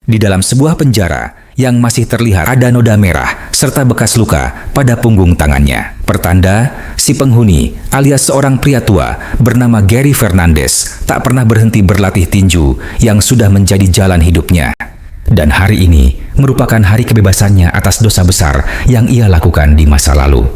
Di dalam sebuah penjara yang masih terlihat ada noda merah serta bekas luka pada punggung tangannya. Pertanda, si penghuni alias seorang pria tua bernama Gary Fernandez tak pernah berhenti berlatih tinju yang sudah menjadi jalan hidupnya. Dan hari ini merupakan hari kebebasannya atas dosa besar yang ia lakukan di masa lalu.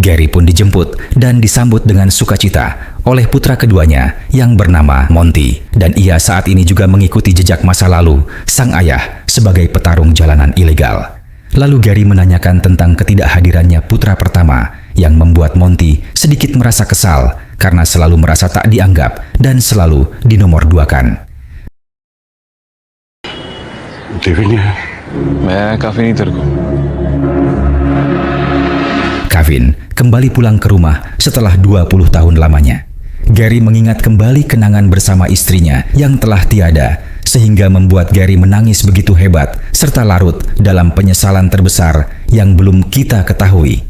Gary pun dijemput dan disambut dengan sukacita oleh putra keduanya yang bernama Monty. Dan ia saat ini juga mengikuti jejak masa lalu sang ayah sebagai petarung jalanan ilegal. Lalu Gary menanyakan tentang ketidakhadirannya putra pertama yang membuat Monty sedikit merasa kesal karena selalu merasa tak dianggap dan selalu dinomorduakan. Kevin kembali pulang ke rumah setelah 20 tahun lamanya. Gary mengingat kembali kenangan bersama istrinya yang telah tiada, sehingga membuat Gary menangis begitu hebat serta larut dalam penyesalan terbesar yang belum kita ketahui.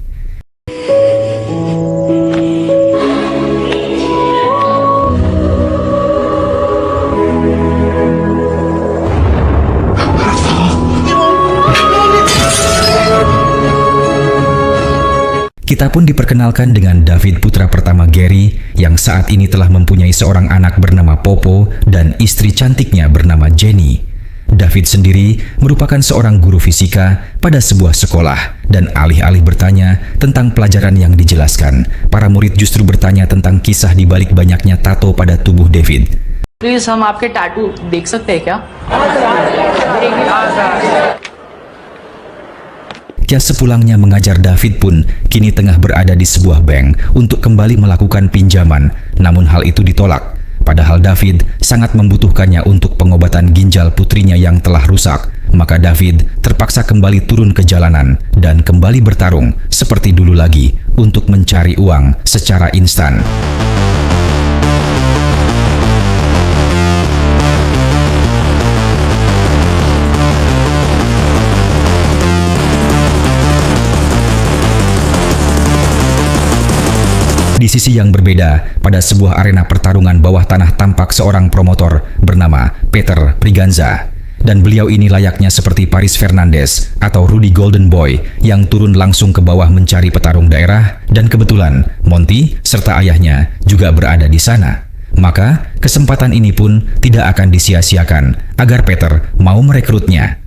Kita pun diperkenalkan dengan David, putra pertama Gary, yang saat ini telah mempunyai seorang anak bernama Popo dan istri cantiknya bernama Jenny. David sendiri merupakan seorang guru fisika pada sebuah sekolah, dan alih-alih bertanya tentang pelajaran yang dijelaskan, para murid justru bertanya tentang kisah di balik banyaknya tato pada tubuh David. Please हम आपके टैटू देख सकते हैं क्या? Sepulangnya mengajar, David pun kini tengah berada di sebuah bank untuk kembali melakukan pinjaman, namun hal itu ditolak. Padahal David sangat membutuhkannya untuk pengobatan ginjal putrinya yang telah rusak. Maka David terpaksa kembali turun ke jalanan dan kembali bertarung seperti dulu lagi untuk mencari uang secara instan. Di sisi yang berbeda, pada sebuah arena pertarungan bawah tanah tampak seorang promotor bernama Peter Priganza. Dan beliau ini layaknya seperti Paris Fernandez atau Rudy Golden Boy yang turun langsung ke bawah mencari petarung daerah, dan kebetulan Monty serta ayahnya juga berada di sana. Maka kesempatan ini pun tidak akan disia-siakan agar Peter mau merekrutnya.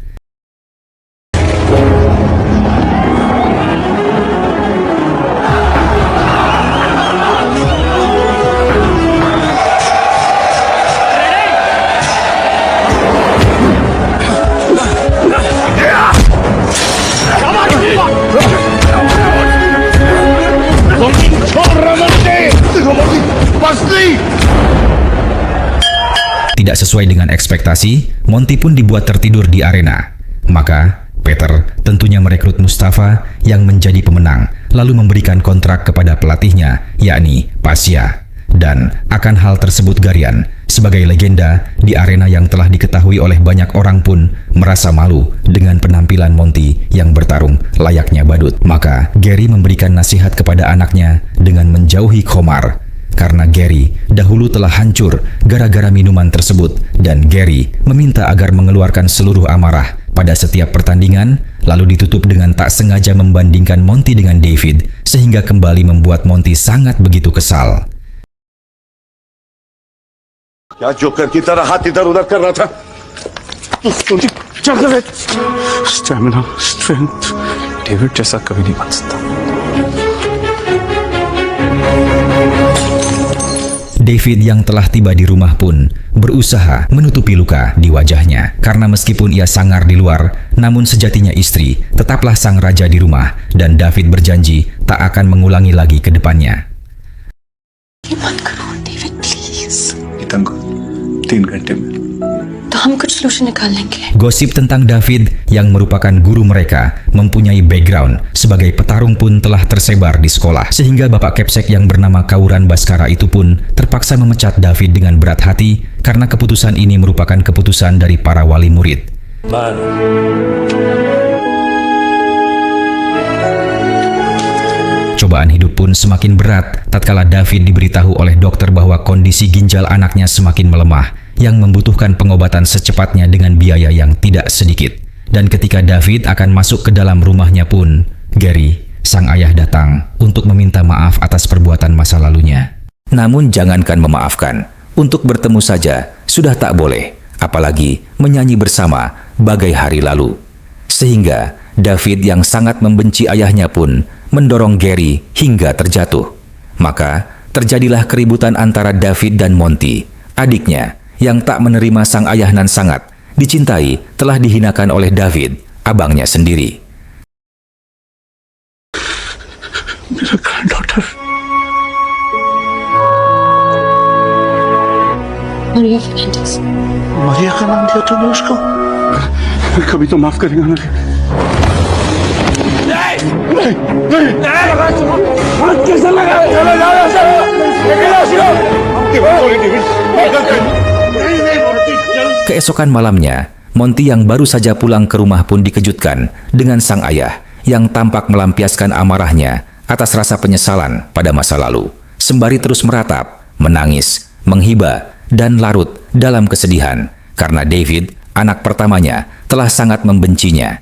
Tidak sesuai dengan ekspektasi, Monty pun dibuat tertidur di arena. Maka Peter tentunya merekrut Mustafa yang menjadi pemenang, lalu memberikan kontrak kepada pelatihnya, yakni Pasya. Dan akan hal tersebut Garian, sebagai legenda di arena yang telah diketahui oleh banyak orang, pun merasa malu dengan penampilan Monty yang bertarung layaknya badut. Maka Gary memberikan nasihat kepada anaknya dengan menjauhi khamar. Karena Gary dahulu telah hancur gara-gara minuman tersebut, dan Gary meminta agar mengeluarkan seluruh amarah pada setiap pertandingan, lalu ditutup dengan tak sengaja membandingkan Monty dengan David, sehingga kembali membuat Monty sangat begitu kesal. क्या जोकर की तरह हाथ इधर उधर कर रहा था? Stamina, strength, David जैसा कभी नहीं बन सकता। David yang telah tiba di rumah pun berusaha menutupi luka di wajahnya, karena meskipun ia sangar di luar, namun sejatinya istri tetaplah sang raja di rumah, dan David berjanji tak akan mengulangi lagi ke depannya. David, please. 3 घंटे में तो हम कुछ solution निकाल लेंगे. Gosip tentang David yang merupakan guru mereka mempunyai background sebagai petarung pun telah tersebar di sekolah, sehingga bapak Kepsek yang bernama Kauran Baskara itu pun terpaksa memecat David dengan berat hati karena keputusan ini merupakan keputusan dari para wali murid. cobaan hidup pun semakin berat tatkala David diberitahu oleh dokter bahwa kondisi ginjal anaknya semakin melemah yang membutuhkan pengobatan secepatnya dengan biaya yang tidak sedikit. Dan ketika David akan masuk ke dalam rumahnya pun, Gary, sang ayah datang untuk meminta maaf atas perbuatan masa lalunya. Namun jangankan memaafkan, untuk bertemu saja sudah tak boleh, apalagi menyanyi bersama bagai hari lalu. Sehingga David yang sangat membenci ayahnya pun mendorong Gary hingga terjatuh. Maka terjadilah keributan antara David dan Monty, adiknya yang tak menerima sang ayah nan sangat dicintai telah dihinakan oleh David, abangnya sendiri. मेरा granddaughter. Maria Fernandez. Maria का नाम दिया तूने उसको? कभी तो माफ करेगा ना? Keesokan malamnya, Monty yang baru saja pulang ke rumah pun dikejutkan dengan sang ayah yang tampak melampiaskan amarahnya atas rasa penyesalan pada masa lalu, sembari terus meratap, menangis, menghibah, dan larut dalam kesedihan karena David, anak pertamanya, telah sangat membencinya.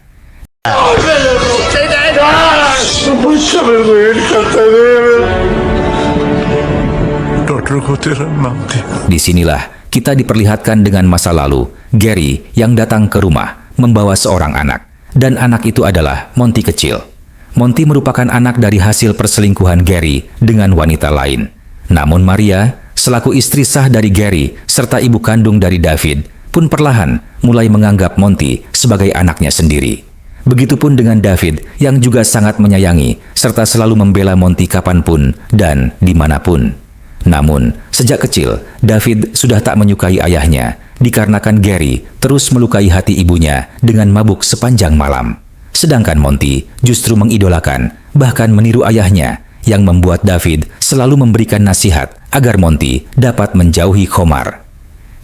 Disinilah kita diperlihatkan dengan masa lalu Gary yang datang ke rumah membawa seorang anak, dan anak itu adalah Monty kecil. Monty merupakan anak dari hasil perselingkuhan Gary dengan wanita lain. Namun Maria, selaku istri sah dari Gary serta ibu kandung dari David, pun perlahan mulai menganggap Monty sebagai anaknya sendiri. Begitupun dengan David yang juga sangat menyayangi serta selalu membela Monty kapanpun dan dimanapun. Namun, sejak kecil, David sudah tak menyukai ayahnya dikarenakan Gary terus melukai hati ibunya dengan mabuk sepanjang malam. Sedangkan Monty justru mengidolakan, bahkan meniru ayahnya yang membuat David selalu memberikan nasihat agar Monty dapat menjauhi Khomar.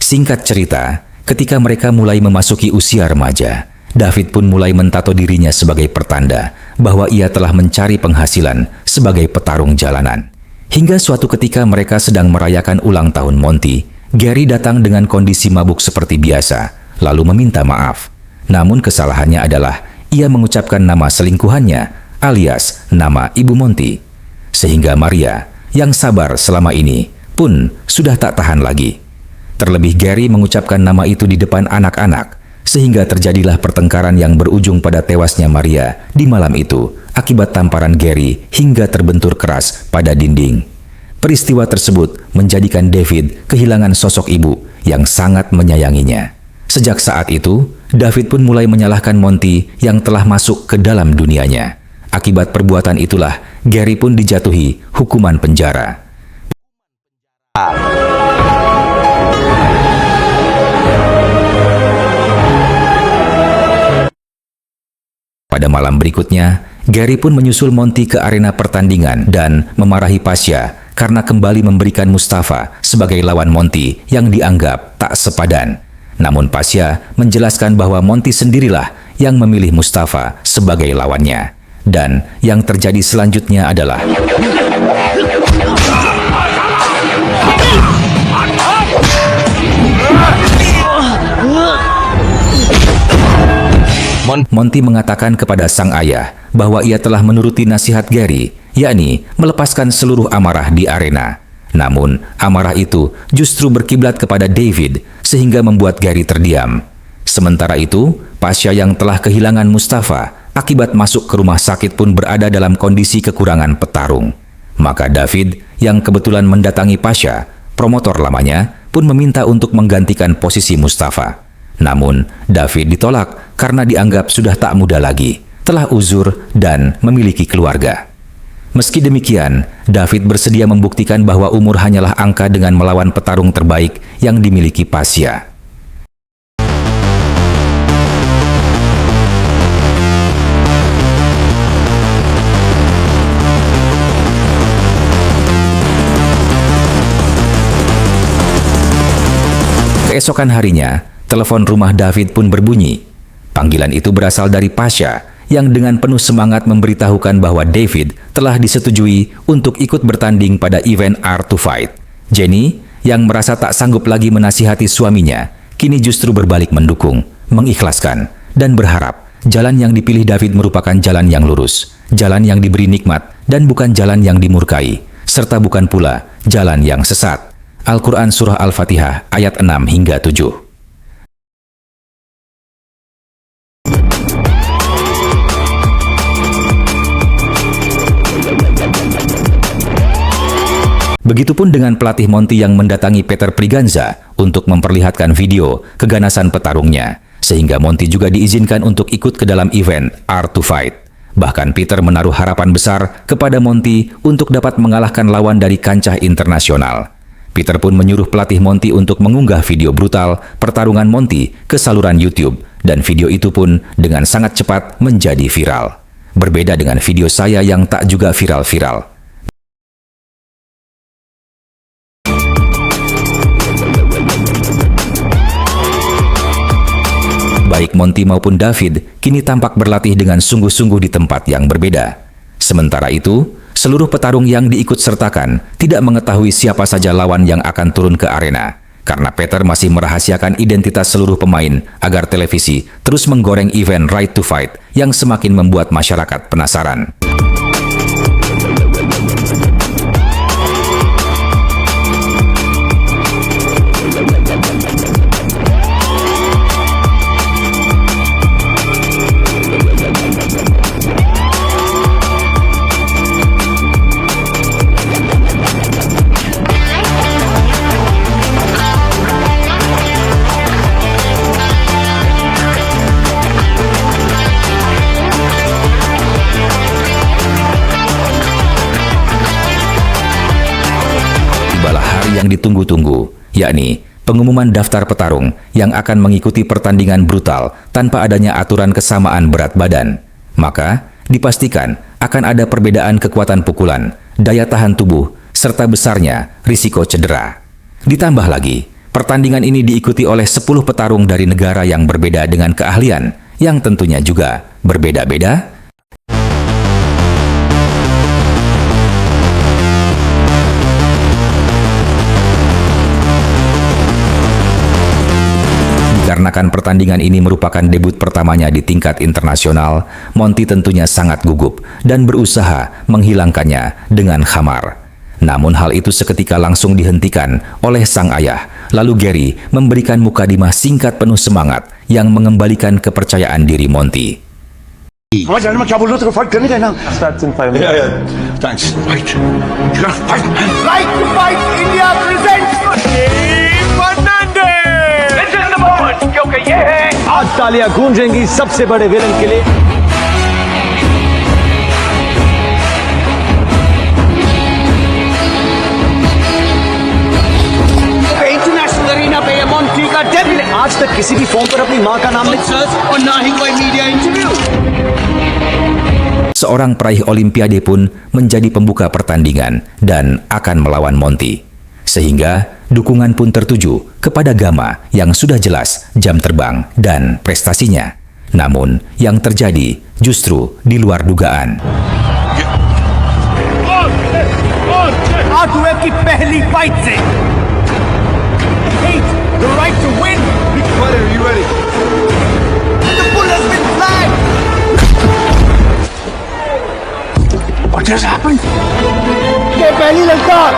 Singkat cerita, ketika mereka mulai memasuki usia remaja, David pun mulai mentato dirinya sebagai pertanda bahwa ia telah mencari penghasilan sebagai petarung jalanan. Hingga suatu ketika mereka sedang merayakan ulang tahun Monty, Gary datang dengan kondisi mabuk seperti biasa, lalu meminta maaf. Namun kesalahannya adalah ia mengucapkan nama selingkuhannya, alias nama ibu Monty. Sehingga Maria, yang sabar selama ini, pun sudah tak tahan lagi. Terlebih Gary mengucapkan nama itu di depan anak-anak, sehingga terjadilah pertengkaran yang berujung pada tewasnya Maria di malam itu akibat tamparan Gary hingga terbentur keras pada dinding. Peristiwa tersebut menjadikan David kehilangan sosok ibu yang sangat menyayanginya. Sejak saat itu, David pun mulai menyalahkan Monty yang telah masuk ke dalam dunianya. Akibat perbuatan itulah Gary pun dijatuhi hukuman penjara. Pada malam berikutnya, Gary pun menyusul Monty ke arena pertandingan dan memarahi Pasha karena kembali memberikan Mustafa sebagai lawan Monty yang dianggap tak sepadan. Namun Pasha menjelaskan bahwa Monty sendirilah yang memilih Mustafa sebagai lawannya. Dan yang terjadi selanjutnya adalah Monty mengatakan kepada sang ayah bahwa ia telah menuruti nasihat Gary, yakni melepaskan seluruh amarah di arena. Namun, amarah itu justru berkiblat kepada David sehingga membuat Gary terdiam. Sementara itu, Pasha yang telah kehilangan Mustafa akibat masuk ke rumah sakit pun berada dalam kondisi kekurangan petarung. Maka David yang kebetulan mendatangi Pasha, promotor lamanya, pun meminta untuk menggantikan posisi Mustafa. Namun, David ditolak karena dianggap sudah tak muda lagi, telah uzur dan memiliki keluarga. Meski demikian, David bersedia membuktikan bahwa umur hanyalah angka dengan melawan petarung terbaik yang dimiliki Pasha. Keesokan harinya, telepon rumah David pun berbunyi. Panggilan itu berasal dari Pasha yang dengan penuh semangat memberitahukan bahwa David telah disetujui untuk ikut bertanding pada event Art to Fight. Jenny, yang merasa tak sanggup lagi menasihati suaminya, kini justru berbalik mendukung, mengikhlaskan, dan berharap jalan yang dipilih David merupakan jalan yang lurus, jalan yang diberi nikmat, dan bukan jalan yang dimurkai, serta bukan pula jalan yang sesat. Al-Quran Surah Al-Fatihah ayat 6 hingga 7. Begitupun dengan pelatih Monty yang mendatangi Peter Priganza untuk memperlihatkan video keganasan petarungnya, sehingga Monty juga diizinkan untuk ikut ke dalam event Art to Fight. Bahkan Peter menaruh harapan besar kepada Monty untuk dapat mengalahkan lawan dari kancah internasional. Peter pun menyuruh pelatih Monty untuk mengunggah video brutal pertarungan Monty ke saluran YouTube, dan video itu pun dengan sangat cepat menjadi viral. Berbeda dengan video saya yang tak juga viral-viral. Baik Monty maupun David kini tampak berlatih dengan sungguh-sungguh di tempat yang berbeda. Sementara itu, seluruh petarung yang diikut sertakan tidak mengetahui siapa saja lawan yang akan turun ke arena, karena Peter masih merahasiakan identitas seluruh pemain agar televisi terus menggoreng event Right to Fight yang semakin membuat masyarakat penasaran. Yang ditunggu-tunggu, yakni pengumuman daftar petarung yang akan mengikuti pertandingan brutal tanpa adanya aturan kesamaan berat badan. Maka, dipastikan akan ada perbedaan kekuatan pukulan, daya tahan tubuh, serta besarnya risiko cedera. Ditambah lagi, pertandingan ini diikuti oleh 10 petarung dari negara yang berbeda dengan keahlian, yang tentunya juga berbeda-beda. Dikarenakan pertandingan ini merupakan debut pertamanya di tingkat internasional, Monty tentunya sangat gugup dan berusaha menghilangkannya dengan khamar. Namun hal itu seketika langsung dihentikan oleh sang ayah. Lalu Gary memberikan mukadimah singkat penuh semangat yang mengembalikan kepercayaan diri Monty. समझ आने में क्या बोल रहे हो? तेरे को फाइट करने का है ना? Starts in 5 minutes. Yeah. Thanks. Fight. You gotta fight, man. Right to Fight India presents Fernandez. This is the moment, क्योंकि ये है आज तालियां गूंजेंगी सबसे बड़े विलन के लिए। इंटरनेशनल अरीना पे ये मॉन्टी का डेब्यू। आज तक किसी भी फॉर्म पर अपनी मां का नाम नहीं और ना ही कोई media interview. Seorang peraih Olimpiade pun menjadi pembuka pertandingan dan akan melawan Monty. Sehingga dukungan pun tertuju kepada Gama yang sudah jelas jam terbang dan prestasinya. Namun yang terjadi justru di luar dugaan. R2F की पहली फाइट से the right to win. Are you ready? The bull has been flagged. What just happened? ये पहली ललकार।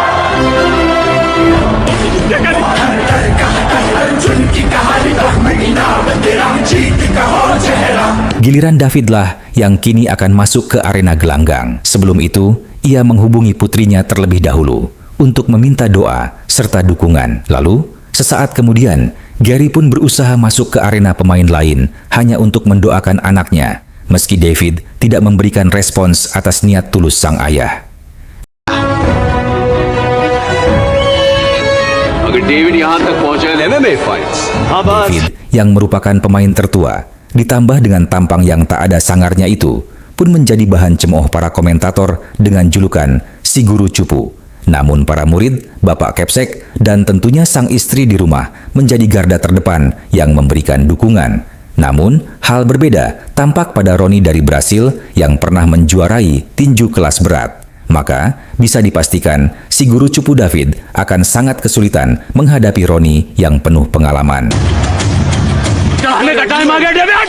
Giliran David lah yang kini akan masuk ke arena gelanggang. Sebelum itu, ia menghubungi putrinya terlebih dahulu untuk meminta doa serta dukungan. Lalu, sesaat kemudian, Gary pun berusaha masuk ke arena pemain lain hanya untuk mendoakan anaknya, meski David tidak memberikan respons atas niat tulus sang ayah. अगर डेविड यहाँ तक पहुँचा है MMA fights. David, yang merupakan pemain tertua, ditambah dengan tampang yang tak ada sangarnya itu, pun menjadi bahan cemooh para komentator dengan julukan si guru cupu. Namun para murid, Bapak Kepsek, dan tentunya sang istri di rumah menjadi garda terdepan yang memberikan dukungan. Namun, hal berbeda tampak pada Ronnie dari Brasil yang pernah menjuarai tinju kelas berat. Maka, bisa dipastikan si guru cupu David akan sangat kesulitan menghadapi Ronnie yang penuh pengalaman. चढ़ाने का टाइम आ गया डेविड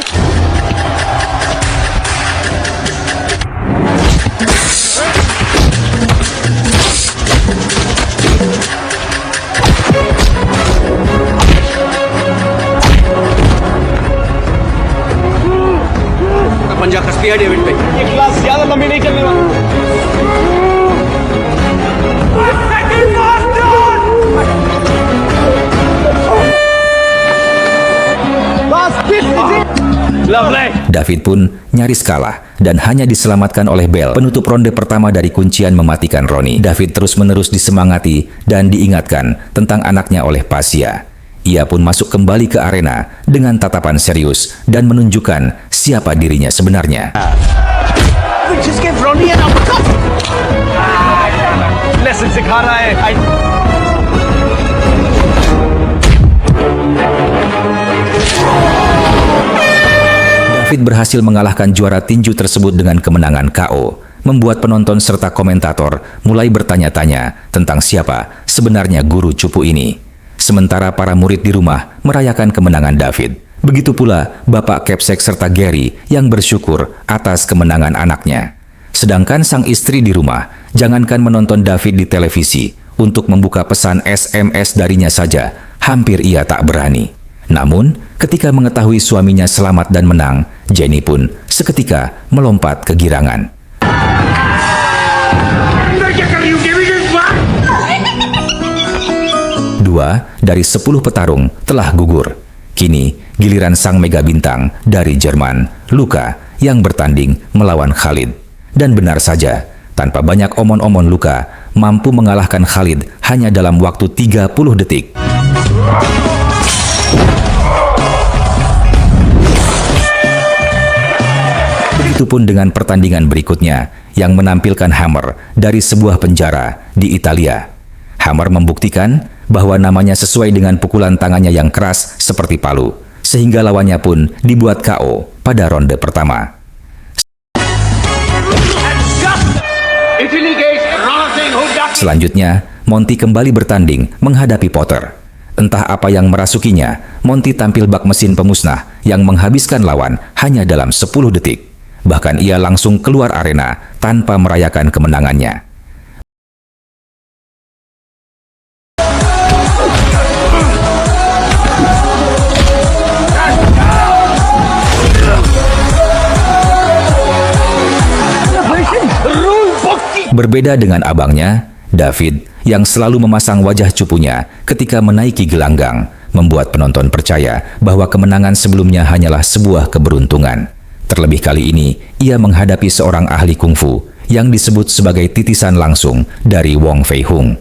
पंजा कस दिया डेविड पे ये क्लास ज्यादा लंबी नहीं चलने वाली David pun nyaris kalah dan hanya diselamatkan oleh Bell. Penutup ronde pertama dari kuncian mematikan Ronnie. David terus-menerus disemangati dan diingatkan tentang anaknya oleh Pasya. Ia pun masuk kembali ke arena dengan tatapan serius dan menunjukkan siapa dirinya sebenarnya. Lesson सिखा रहा है David berhasil mengalahkan juara tinju tersebut dengan kemenangan KO, membuat penonton serta komentator mulai bertanya-tanya tentang siapa sebenarnya guru cupu ini. Sementara para murid di rumah merayakan kemenangan David. Begitu pula Bapak Kepsek serta Gary yang bersyukur atas kemenangan anaknya. Sedangkan sang istri di rumah, jangankan menonton David di televisi, untuk membuka pesan SMS darinya saja, hampir ia tak berani. Namun, ketika mengetahui suaminya selamat dan menang, Jenny pun seketika melompat kegirangan. Dua dari 10 petarung telah gugur. Kini, giliran sang mega bintang dari Jerman, Luka, yang bertanding melawan Khalid. Dan benar saja, tanpa banyak omon-omon Luka mampu mengalahkan Khalid hanya dalam waktu 30 detik. Begitupun dengan pertandingan berikutnya yang menampilkan Hammer dari sebuah penjara di Italia. Hammer membuktikan bahwa namanya sesuai dengan pukulan tangannya yang keras seperti palu, sehingga lawannya pun dibuat KO pada ronde pertama. Selanjutnya, Monty kembali bertanding menghadapi Potter. Entah apa yang merasukinya, Monty tampil bak mesin pemusnah yang menghabiskan lawan hanya dalam 10 detik. Bahkan ia langsung keluar arena tanpa merayakan kemenangannya. Berbeda dengan abangnya, David yang selalu memasang wajah cupunya ketika menaiki gelanggang, membuat penonton percaya bahwa kemenangan sebelumnya hanyalah sebuah keberuntungan. Terlebih kali ini, ia menghadapi seorang ahli kungfu yang disebut sebagai titisan langsung dari Wong Fei Hung.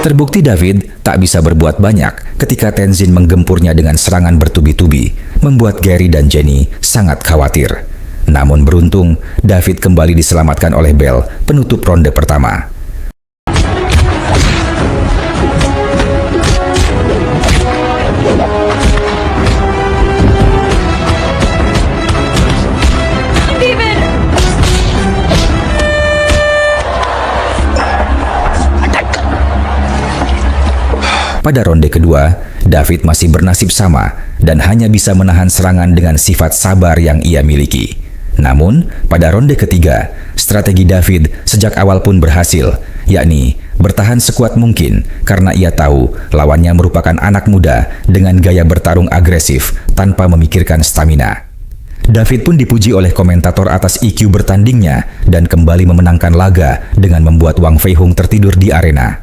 Terbukti David tak bisa berbuat banyak ketika Tenzin menggempurnya dengan serangan bertubi-tubi, membuat Gary dan Jenny sangat khawatir. Namun beruntung, David kembali diselamatkan oleh Bell penutup ronde pertama. Pada ronde kedua, David masih bernasib sama dan hanya bisa menahan serangan dengan sifat sabar yang ia miliki. Namun, pada ronde ketiga, strategi David sejak awal pun berhasil, yakni bertahan sekuat mungkin karena ia tahu lawannya merupakan anak muda dengan gaya bertarung agresif tanpa memikirkan stamina. David pun dipuji oleh komentator atas IQ bertandingnya dan kembali memenangkan laga dengan membuat Wang Fei Hung tertidur di arena.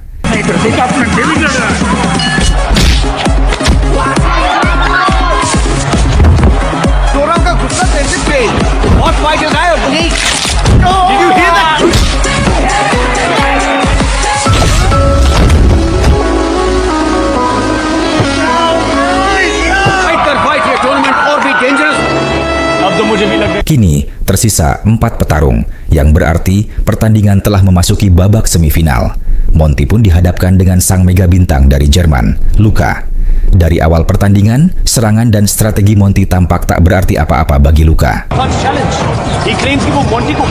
Kini tersisa 4 petarung, yang berarti pertandingan telah memasuki babak semifinal. Monty pun dihadapkan dengan sang mega bintang dari Jerman, Luka. Dari awal pertandingan, serangan dan strategi Monty tampak tak berarti apa-apa bagi Luka. Punch challenge. He claims कि वो मोंटी को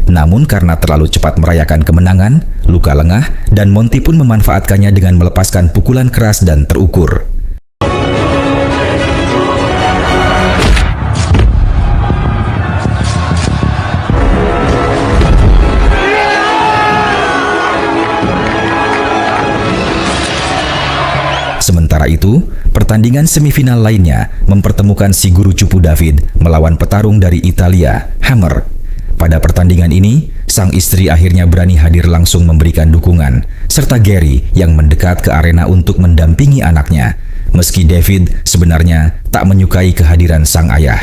Namun karena terlalu cepat merayakan kemenangan, Luka lengah dan Monty pun memanfaatkannya dengan melepaskan pukulan keras dan terukur. Sementara itu, pertandingan semifinal lainnya mempertemukan si guru cupu David melawan petarung dari Italia, Hammer. Pada pertandingan ini, sang istri akhirnya berani hadir langsung memberikan dukungan, serta Gary yang mendekat ke arena untuk mendampingi anaknya, meski David sebenarnya tak menyukai kehadiran sang ayah.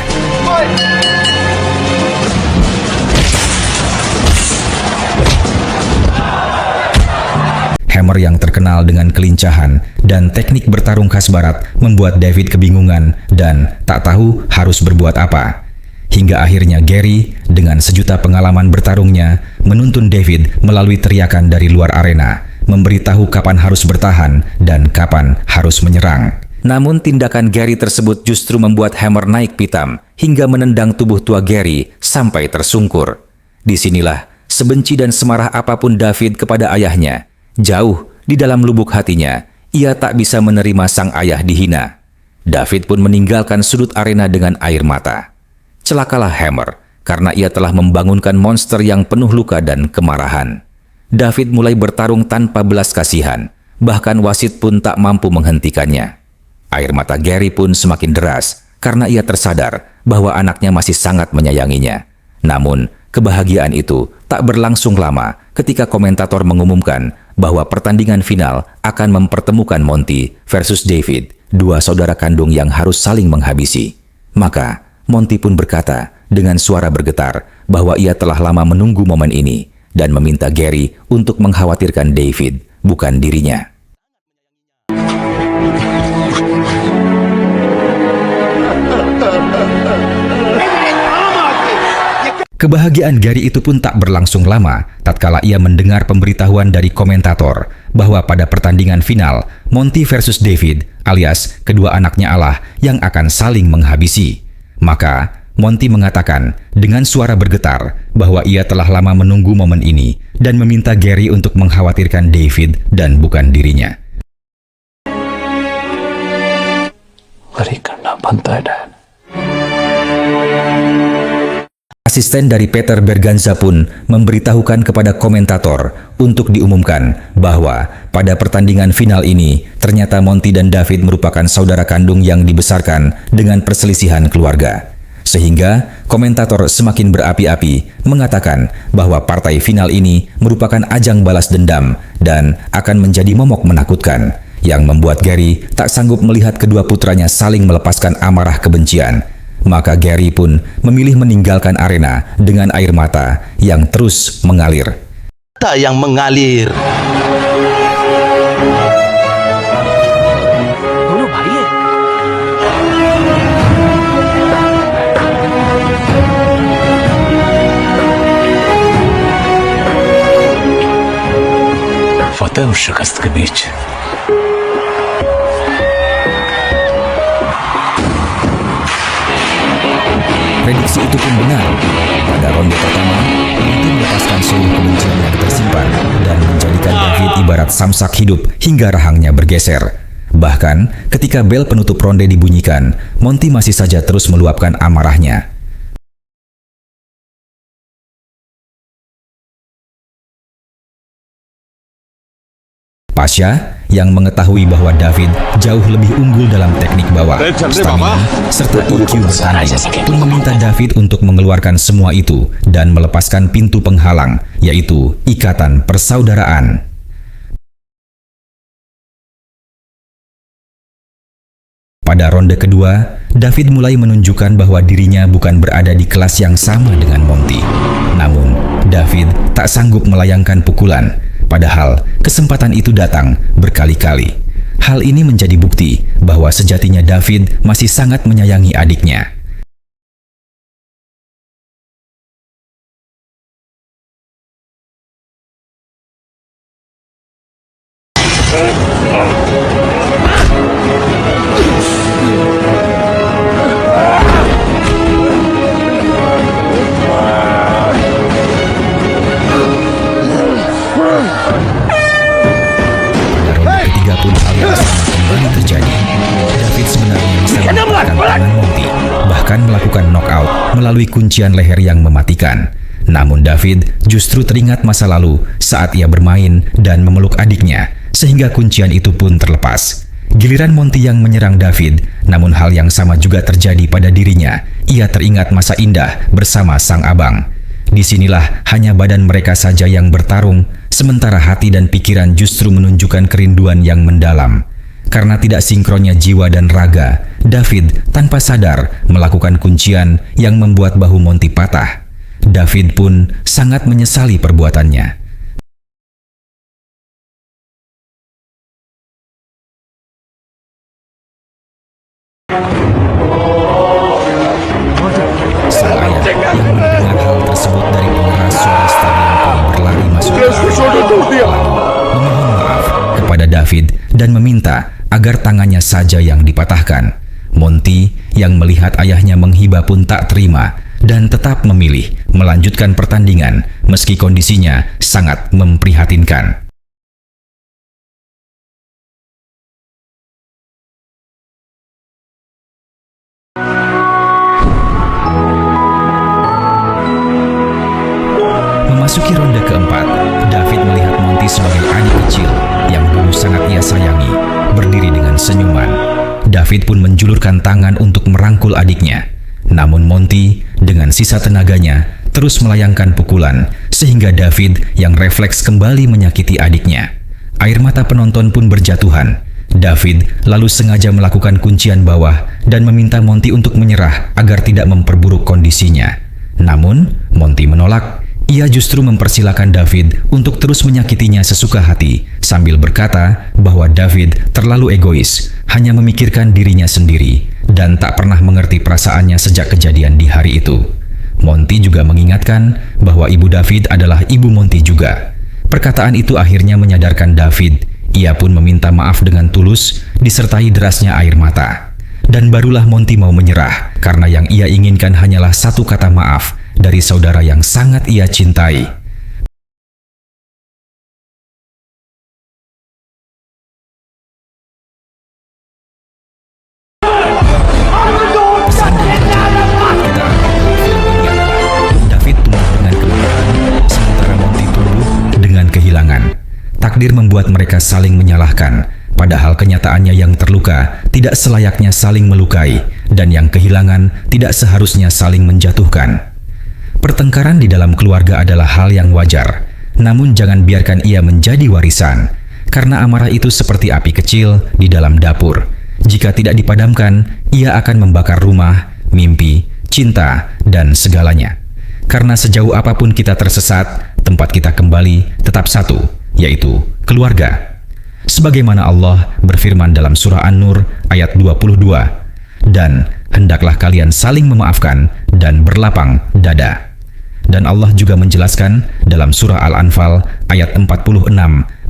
Hammer yang terkenal dengan kelincahan dan teknik bertarung khas barat membuat David kebingungan dan tak tahu harus berbuat apa. Hingga akhirnya Gary dengan sejuta pengalaman bertarungnya menuntun David melalui teriakan dari luar arena, memberitahu kapan harus bertahan dan kapan harus menyerang. Namun tindakan Gary tersebut justru membuat Hammer naik pitam hingga menendang tubuh tua Gary sampai tersungkur. Disinilah sebenci dan semarah apapun David kepada ayahnya, jauh di dalam lubuk hatinya, ia tak bisa menerima sang ayah dihina. David pun meninggalkan sudut arena dengan air mata. Celakalah Hammer, karena ia telah membangunkan monster yang penuh luka dan kemarahan. David mulai bertarung tanpa belas kasihan, bahkan wasit pun tak mampu menghentikannya. Air mata Gary pun semakin deras, karena ia tersadar bahwa anaknya masih sangat menyayanginya. Namun, kebahagiaan itu tak berlangsung lama ketika komentator mengumumkan bahwa pertandingan final akan mempertemukan Monty versus David, dua saudara kandung yang harus saling menghabisi. Maka, Monty pun berkata dengan suara bergetar bahwa ia telah lama menunggu momen ini dan meminta Gary untuk mengkhawatirkan David, bukan dirinya. Kebahagiaan Gary itu pun tak berlangsung lama tatkala ia mendengar pemberitahuan dari komentator bahwa pada pertandingan final Monty versus David alias kedua anaknya Allah yang akan saling menghabisi. Maka Monty mengatakan dengan suara bergetar bahwa ia telah lama menunggu momen ini dan meminta Gary untuk mengkhawatirkan David dan bukan dirinya. Asisten dari Peter Berganza pun memberitahukan kepada komentator untuk diumumkan bahwa pada pertandingan final ini ternyata Monty dan David merupakan saudara kandung yang dibesarkan dengan perselisihan keluarga. Sehingga komentator semakin berapi-api mengatakan bahwa partai final ini merupakan ajang balas dendam dan akan menjadi momok menakutkan yang membuat Gary tak sanggup melihat kedua putranya saling melepaskan amarah kebencian. Maka Gary pun memilih meninggalkan arena dengan air mata yang terus mengalir. Mata yang mengalir. Foto शिकस्त के बीच Prediksi itu pun benar. Pada ronde pertama, Monty melepaskan seluruh kebencian yang tersimpan dan menjadikan David ibarat samsak hidup hingga rahangnya bergeser. Bahkan, ketika bel penutup ronde dibunyikan, Monty masih saja terus meluapkan amarahnya. Pasha yang mengetahui bahwa David jauh lebih unggul dalam teknik bawah, stamina, serta IQ bertanding, pun meminta David untuk mengeluarkan semua itu dan melepaskan pintu penghalang, yaitu ikatan persaudaraan. Pada ronde kedua, David mulai menunjukkan bahwa dirinya bukan berada di kelas yang sama dengan Monty. Namun, David tak sanggup melayangkan pukulan. Padahal kesempatan itu datang berkali-kali. Hal ini menjadi bukti bahwa sejatinya David masih sangat menyayangi adiknya. Ketiga pun hal yang sama kembali terjadi. David sebenarnya bisa mendapatkan tangan Monty, bahkan melakukan knockout melalui kuncian leher yang mematikan. Namun David justru teringat masa lalu saat ia bermain dan memeluk adiknya, sehingga kuncian itu pun terlepas. Giliran Monty yang menyerang David, namun hal yang sama juga terjadi pada dirinya. Ia teringat masa indah bersama sang abang. Disinilah hanya badan mereka saja yang bertarung, sementara hati dan pikiran justru menunjukkan kerinduan yang mendalam. Karena tidak sinkronnya jiwa dan raga, David tanpa sadar melakukan kuncian yang membuat bahu Monty patah. David pun sangat menyesali perbuatannya. Sang ayah yang mendengar hal tersebut dari pengeras suara stadion pun berlari masuk memohon maaf kepada David dan meminta agar tangannya saja yang dipatahkan. Monty yang melihat ayahnya menghibah pun tak terima dan tetap memilih melanjutkan pertandingan meski kondisinya sangat memprihatinkan. Memasuki ronde keempat, David melihat Monty sebagai adik kecil yang dulu sangat ia sayangi, berdiri dengan senyuman. David pun menjulurkan tangan untuk merangkul adiknya. Namun Monty dengan sisa tenaganya terus melayangkan pukulan, sehingga David yang refleks kembali menyakiti adiknya. Air mata penonton pun berjatuhan. David lalu sengaja melakukan kuncian bawah dan meminta Monty untuk menyerah agar tidak memperburuk kondisinya. Namun Monty menolak. Ia justru mempersilahkan David untuk terus menyakitinya sesuka hati, sambil berkata bahwa David terlalu egois, hanya memikirkan dirinya sendiri, dan tak pernah mengerti perasaannya sejak kejadian di hari itu. Monty juga mengingatkan bahwa ibu David adalah ibu Monty juga. Perkataan itu akhirnya menyadarkan David. Ia pun meminta maaf dengan tulus, disertai derasnya air mata. Dan barulah Monty mau menyerah, karena yang ia inginkan hanyalah satu kata maaf dari saudara yang sangat ia cintai. Pesan dan pelajaran yang dapat kita ambil dari film ini adalah David tumbuh dengan kemegahan, sementara Monty tumbuh dengan kehilangan. Takdir membuat mereka saling menyalahkan, padahal kenyataannya yang terluka tidak selayaknya saling melukai, dan yang kehilangan tidak seharusnya saling menjatuhkan. Pertengkaran di dalam keluarga adalah hal yang wajar, namun jangan biarkan ia menjadi warisan, karena amarah itu seperti api kecil di dalam dapur. Jika tidak dipadamkan, ia akan membakar rumah, mimpi, cinta, dan segalanya. Karena sejauh apapun kita tersesat, tempat kita kembali tetap satu, yaitu keluarga. Sebagaimana Allah berfirman dalam surah An-Nur ayat 22, dan hendaklah kalian saling memaafkan dan berlapang dada. Dan Allah juga menjelaskan dalam surah Al-Anfal ayat 46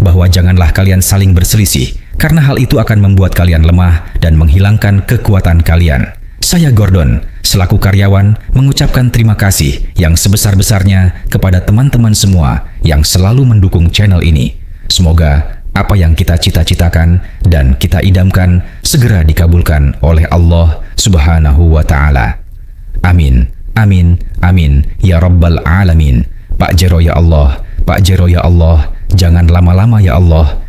bahwa janganlah kalian saling berselisih, karena hal itu akan membuat kalian lemah dan menghilangkan kekuatan kalian. Saya Gordon, selaku karyawan, mengucapkan terima kasih yang sebesar-besarnya kepada teman-teman semua yang selalu mendukung channel ini. Semoga apa yang kita cita-citakan dan kita idamkan segera dikabulkan oleh Allah Subhanahu wa Ta'ala. Amin. Amin, amin, ya Rabbal Alamin. Pak Jero ya Allah, Pak Jero ya Allah, jangan lama-lama ya Allah.